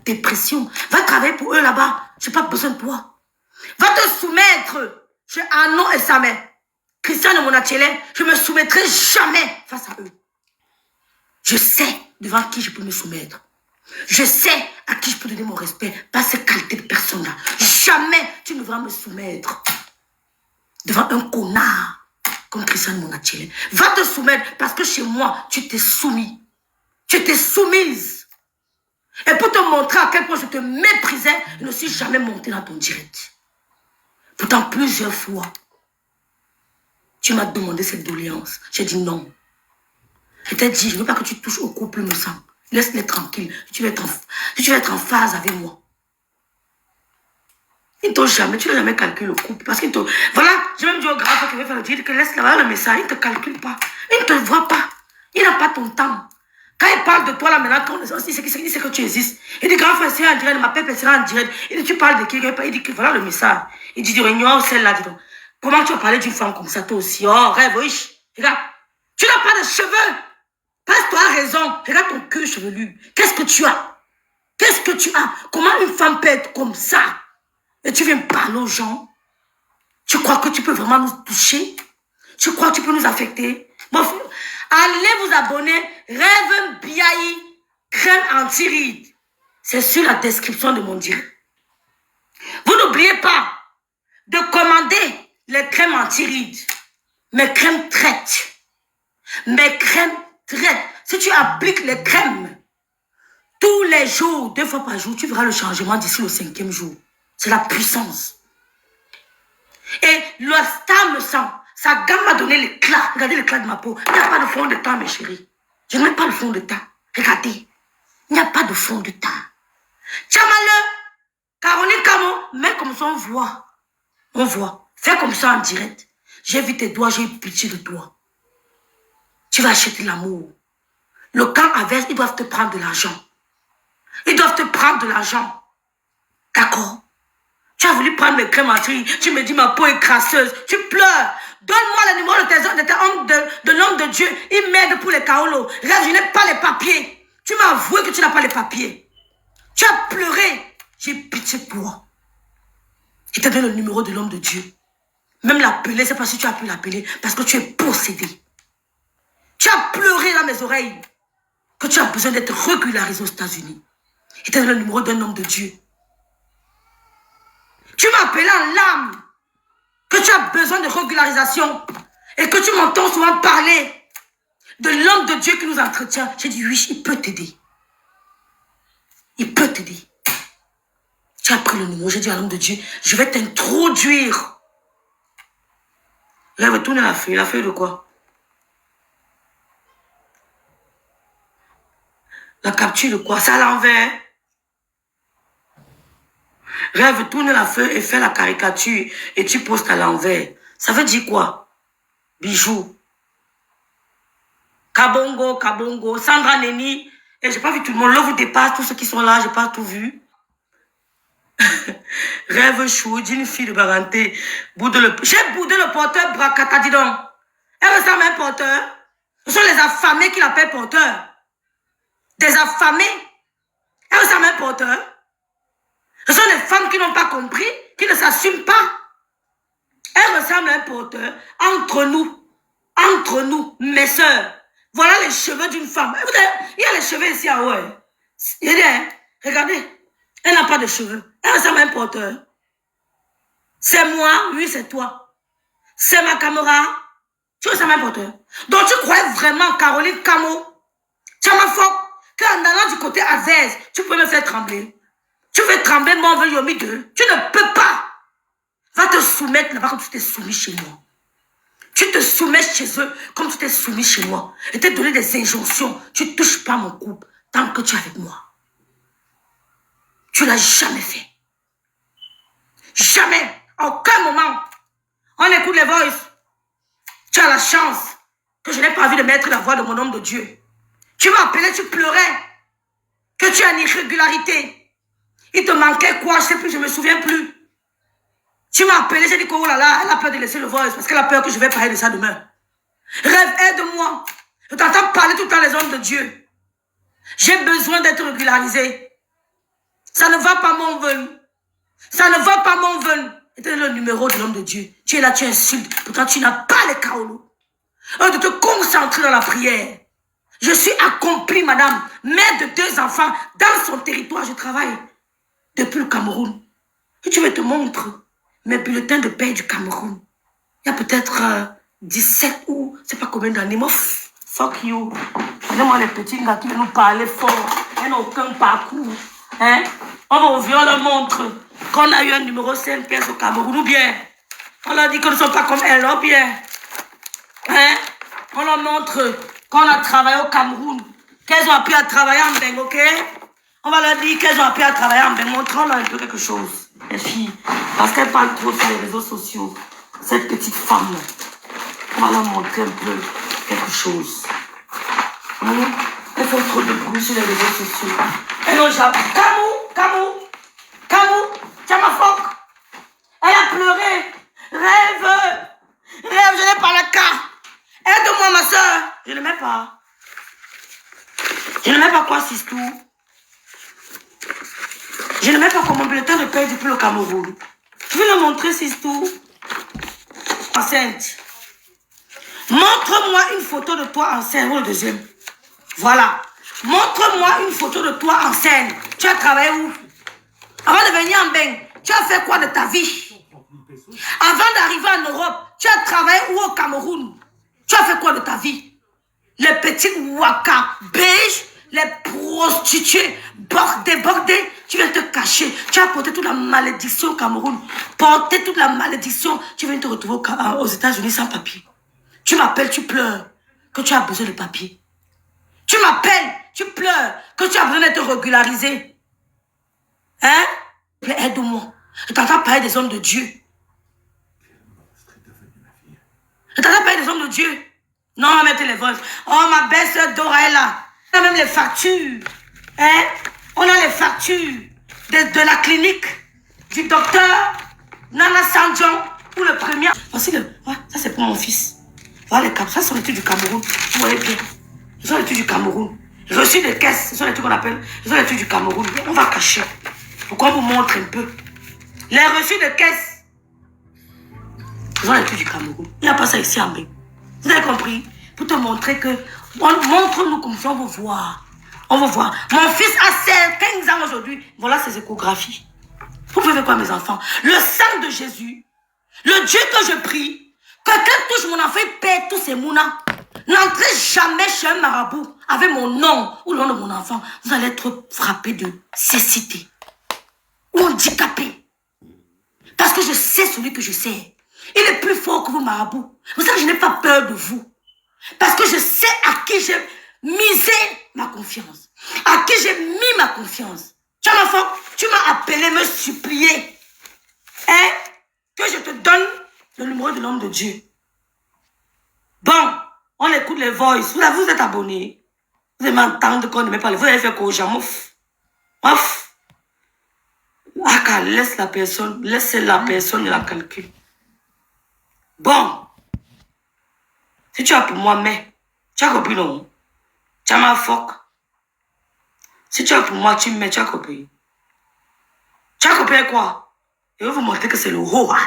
dépression. Va travailler pour eux là-bas. J'ai pas besoin de toi. Va te soumettre chez Anon et sa mère. Christian de Monachele, je me soumettrai jamais face à eux. Je sais devant qui je peux me soumettre. Je sais à qui je peux donner mon respect par ces qualités de personne-là. Jamais tu ne devras me soumettre devant un connard comme Christian Monachele. Va te soumettre parce que chez moi, tu t'es soumis. Tu t'es soumise. Et pour te montrer à quel point je te méprisais, je ne suis jamais montée dans ton direct. Pourtant, plusieurs fois, tu m'as demandé cette doléance. J'ai dit non. Je t'ai dit, je ne veux pas que tu touches au couple me sang. Laisse-les tranquilles. Tu vas être en phase avec moi. Tu n'as jamais calculé le couple. Parce qu'il te... Voilà, j'ai même dit au grand frère qui veut faire le dire que laisse le message. Il ne te calcule pas. Il ne te voit pas. Il n'a pas ton temps. Quand il parle de toi là maintenant, il sait que tu existes. Il dit grand frère, c'est en direct, ma pépé sera en direct. Il dit tu parles de qui? Il dit que voilà le message. Il dit réunion, celle-là, dis donc. Comment tu vas parler d'une femme comme ça, toi aussi? Oh, rêve, oui. Regarde, tu n'as pas de cheveux. Passe-toi à raison. Regarde ton queue chevelu. Qu'est-ce que tu as? Qu'est-ce que tu as? Comment une femme peut être comme ça? Et tu viens parler aux gens? Tu crois que tu peux vraiment nous toucher? Tu crois que tu peux nous affecter? Bon, allez vous abonner. Rêve Biaï, crème anti-rides. C'est sur la description de mon direct. Vous n'oubliez pas de commander les crèmes anti-rides. Mes crèmes traitent. Mes crèmes traitent. Si tu appliques les crèmes tous les jours, 2 fois par jour, tu verras le changement d'ici le 5e jour. C'est la puissance. Et le star me sent. Sa gamme m'a donné l'éclat. Regardez l'éclat de ma peau. Il n'y a pas de fond de teint, mes chéris. Je ne mets pas le fond de teint. Regardez. Il n'y a pas de fond de teint. Tchamale, Caroline Camo, mets comme ça, on voit. On voit. Fais comme ça en direct. J'ai vu tes doigts, j'ai eu pitié de toi. Tu vas acheter l'amour. Le camp adverse, ils doivent te prendre de l'argent. Ils doivent te prendre de l'argent. D'accord? Tu as voulu prendre mes crèmes anti, tu me dis ma peau est crasseuse. Tu pleures. Donne-moi le numéro de l'homme de Dieu. Il m'aide pour les kaolos. Regarde, je n'ai pas les papiers. Tu m'as avoué que tu n'as pas les papiers. Tu as pleuré. J'ai pitié de toi. Je te donne le numéro de l'homme de Dieu. Même l'appeler, c'est pas si tu as pu l'appeler, parce que tu es possédé. Tu as pleuré dans mes oreilles que tu as besoin d'être régularisé aux États-Unis. Je te donne le numéro d'un homme de Dieu. Tu m'as appelé en larmes que tu as besoin de régularisation et que tu m'entends souvent parler de l'homme de Dieu qui nous entretient. J'ai dit oui, il peut t'aider. Il peut t'aider. Tu as pris le numéro, j'ai dit à l'homme de Dieu, je vais t'introduire. Là, il va tourner la feuille de quoi? La capture de quoi? C'est à l'envers. Rêve, tourne la feuille et fais la caricature et tu postes à l'envers. Ça veut dire quoi? Bijou. Kabongo, Sandra Neni. Et j'ai pas vu tout le monde. Là, vous dépasse, tous ceux qui sont là, j'ai pas tout vu. Rêve chou, d'une fille de Baranté. J'ai boudé le porteur Bracata, dis donc. Elle ressemble à un porteur. Ce sont les affamés qui l'appellent porteur. Des affamés. Elle ressemble à un porteur. Ce sont les femmes qui n'ont pas compris, qui ne s'assument pas. Elle ressemble à un porteur. Entre nous, mes soeurs. Voilà les cheveux d'une femme. Il y a les cheveux ici en haut. Regardez. Elle n'a pas de cheveux. Elle ressemble à un porteur. C'est moi, oui, c'est toi. C'est ma caméra. Tu ressembles à un porteur. Donc tu croyais vraiment, Caroline Camo, tu m'as fort, qu'en allant du côté adverse, tu peux me faire trembler. Tu veux trembler, moi, on veut Yomi 2. Tu ne peux pas. Va te soumettre là-bas comme tu t'es soumis chez moi. Tu te soumets chez eux comme tu t'es soumis chez moi. Et t'es donné des injonctions. Tu ne touches pas mon couple tant que tu es avec moi. Tu ne l'as jamais fait. Jamais. À aucun moment. On écoute les voices. Tu as la chance que je n'ai pas envie de mettre la voix de mon homme de Dieu. Tu m'as appelé, tu pleurais. Que tu as une irrégularité. Il te manquait quoi? Je ne sais plus, je ne me souviens plus. Tu m'as appelé, j'ai dit que oh là là, elle a peur de laisser le voice parce qu'elle a peur que je vais parler de ça demain. Rêve, aide-moi. Je t'entends parler tout le temps les hommes de Dieu. J'ai besoin d'être régularisé. Ça ne va pas, mon veine. Ça ne va pas, mon veine. C'était le numéro de l'homme de Dieu. Tu es là, tu insultes. Pourtant, tu n'as pas les kaolo. De te concentrer dans la prière. Je suis accomplie, madame. Mère de 2 enfants. Dans son territoire, je travaille. Depuis le Cameroun. Et tu me te montres mes bulletins de paie du Cameroun. Il y a peut-être 17 ou je ne sais pas combien d'années. Fuck you. Regardez-moi les petits gars qui viennent nous parler fort. Ils n'ont aucun parcours. Hein? On va ouvrir, on leur montre qu'on a eu un numéro 5 pièces au Cameroun. Ou bien, on leur dit qu'on ne sont pas comme elle. Ou bien, hein? On leur montre qu'on a travaillé au Cameroun. Qu'elles ont appris à travailler en Beng, ok? On va leur dire qu'elles ont appris à travailler en Beng. Montrons-leur un peu quelque chose. Les filles, parce qu'elles parlent trop sur les réseaux sociaux. Cette petite femme-là, on va leur montrer un peu quelque chose. Elles font trop de bruit sur les réseaux sociaux. Elles n'ont jamais... Camou, tu as ma phoque. Elle a pleuré. Rêve, je n'ai pas le cas. Aide-moi, ma soeur. Je ne mets pas. Je ne mets pas quoi, Sistou? Je ne mets pas comme mon bulletin de paie depuis le Cameroun. Je vais le montrer, Sistou. Enceinte. Montre-moi une photo de toi enceinte. Ou le deuxième. Voilà. Montre-moi une photo de toi enceinte. Tu as travaillé où? Avant de venir en Beng, tu as fait quoi de ta vie? Avant d'arriver en Europe, tu as travaillé où au Cameroun? Tu as fait quoi de ta vie? Les petites waka beige, les prostituées bordées, tu viens te cacher. Tu as porté toute la malédiction au Cameroun. Porté toute la malédiction, tu viens te retrouver aux États-Unis sans papier. Tu m'appelles, tu pleures que tu as besoin de papier. Tu m'appelles, tu pleures que tu as besoin d'être régularisé. Hein? Aide-moi. Je t'entends parler des hommes de Dieu. Je t'entends parler des hommes de Dieu. Non, mettez les voix. Oh, ma belle-sœur Dora est là. On a même les factures. Hein? On a les factures de la clinique du docteur Nana Sandjon pour le premier. Voici le. Ça, c'est pour mon fils. Voilà les capes. Ça, c'est l'étude du Cameroun. Vous voyez bien. Ce sont les études du Cameroun. Reçu des caisses. Ce sont les études qu'on appelle. Ce sont les études du Cameroun. On va cacher. Pourquoi on vous montre un peu? Les reçus de caisse. Ce sont les études du Cameroun. Il n'y a pas ça ici en Beng. Vous avez compris? Pour te montrer que... Montre-nous comme ça, on va voir. On va voir. Mon fils a 15 ans aujourd'hui. Voilà ses échographies. Vous pouvez faire quoi, mes enfants? Le sang de Jésus, le Dieu que je prie, que quelqu'un touche mon enfant, il perd tous ses mounas. N'entrez jamais chez un marabout avec mon nom ou le nom de mon enfant. Vous allez être frappé de cécité ou handicapé. Parce que je sais celui que je sais. Il est plus fort que vous, marabout. Vous savez, je n'ai pas peur de vous. Parce que je sais à qui j'ai misé ma confiance. À qui j'ai mis ma confiance. Tu vois, ma femme, tu m'as appelé me supplier. Hein? Que je te donne le numéro de l'homme de Dieu. Bon, on écoute les voices. Vous êtes abonné. Vous allez m'entendre qu'on ne met pas les voix. Vous allez faire quoi? Jamouf. Ouf. Ah, laisse la personne de la calcul. Bon. Si tu as pour moi, mais, tu as compris, non? Tu as ma phoque. Si tu as pour moi, tu mets, tu as compris. Tu as compris quoi? Je vais vous montrer que c'est le roi.